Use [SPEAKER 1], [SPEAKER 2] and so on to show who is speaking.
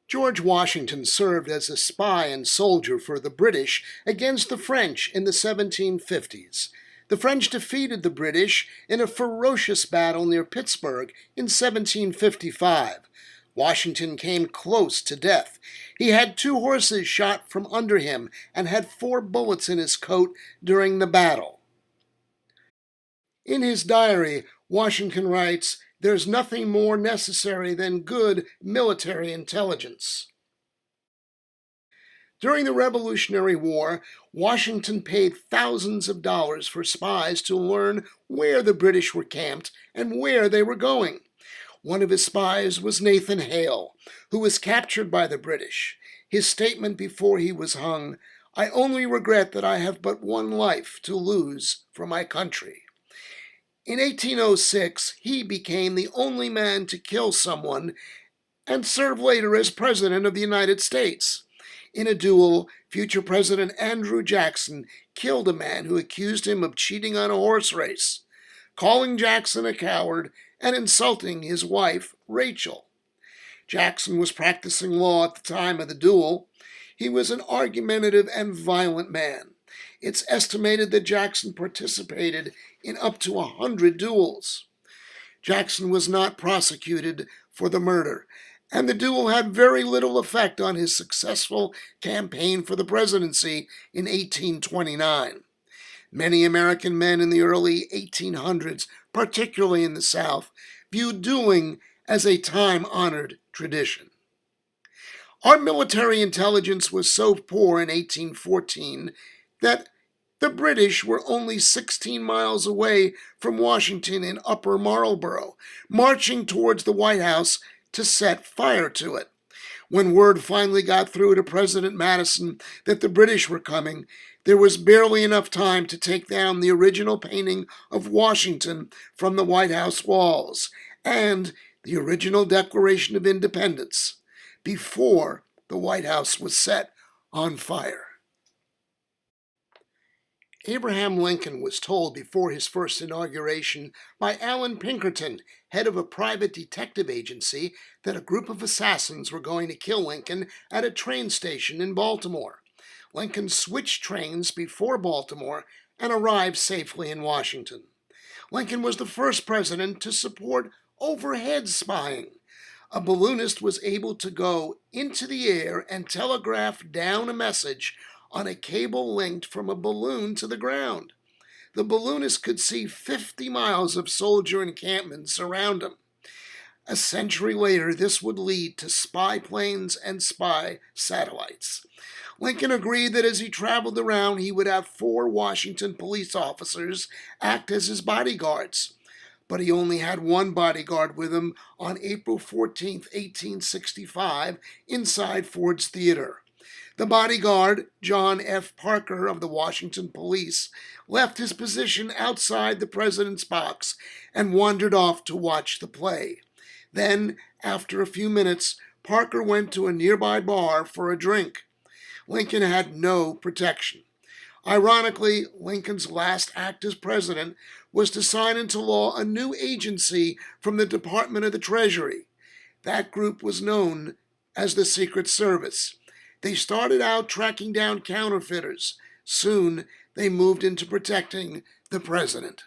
[SPEAKER 1] George Washington served as a spy and soldier for the British against the French in the 1750s. The French defeated the British in a ferocious battle near Pittsburgh in 1755. Washington came close to death. He had 2 horses shot from under him and had 4 bullets in his coat during the battle. In his diary, Washington writes, "There's nothing more necessary than good military intelligence." During the Revolutionary War, Washington paid thousands of dollars for spies to learn where the British were camped and where they were going. One of his spies was Nathan Hale, who was captured by the British. His statement before he was hung, "I only regret that I have but one life to lose for my country." In 1806, he became the only man to kill someone and serve later as President of the United States. In a duel, future President Andrew Jackson killed a man who accused him of cheating on a horse race, calling Jackson a coward and insulting his wife, Rachel. Jackson was practicing law at the time of the duel. He was an argumentative and violent man. It's estimated that Jackson participated in up to 100 duels. Jackson was not prosecuted for the murder, and the duel had very little effect on his successful campaign for the presidency in 1829. Many American men in the early 1800s, particularly in the South, viewed dueling as a time-honored tradition. Our military intelligence was so poor in 1814 that the British were only 16 miles away from Washington in Upper Marlboro, marching towards the White House to set fire to it. When word finally got through to President Madison that the British were coming, there was barely enough time to take down the original painting of Washington from the White House walls and the original Declaration of Independence before the White House was set on fire. Abraham Lincoln was told before his first inauguration by Allan Pinkerton, head of a private detective agency, that a group of assassins were going to kill Lincoln at a train station in Baltimore. Lincoln switched trains before Baltimore and arrived safely in Washington. Lincoln was the first president to support overhead spying. A balloonist was able to go into the air and telegraph down a message on a cable linked from a balloon to the ground. The balloonist could see 50 miles of soldier encampments around him. A century later, this would lead to spy planes and spy satellites. Lincoln agreed that as he traveled around, he would have 4 Washington police officers act as his bodyguards. But he only had one bodyguard with him on April 14, 1865, inside Ford's Theater. The bodyguard, John F. Parker of the Washington Police, left his position outside the president's box and wandered off to watch the play. Then, after a few minutes, Parker went to a nearby bar for a drink. Lincoln had no protection. Ironically, Lincoln's last act as president was to sign into law a new agency from the Department of the Treasury. That group was known as the Secret Service. They started out tracking down counterfeiters. Soon, they moved into protecting the president.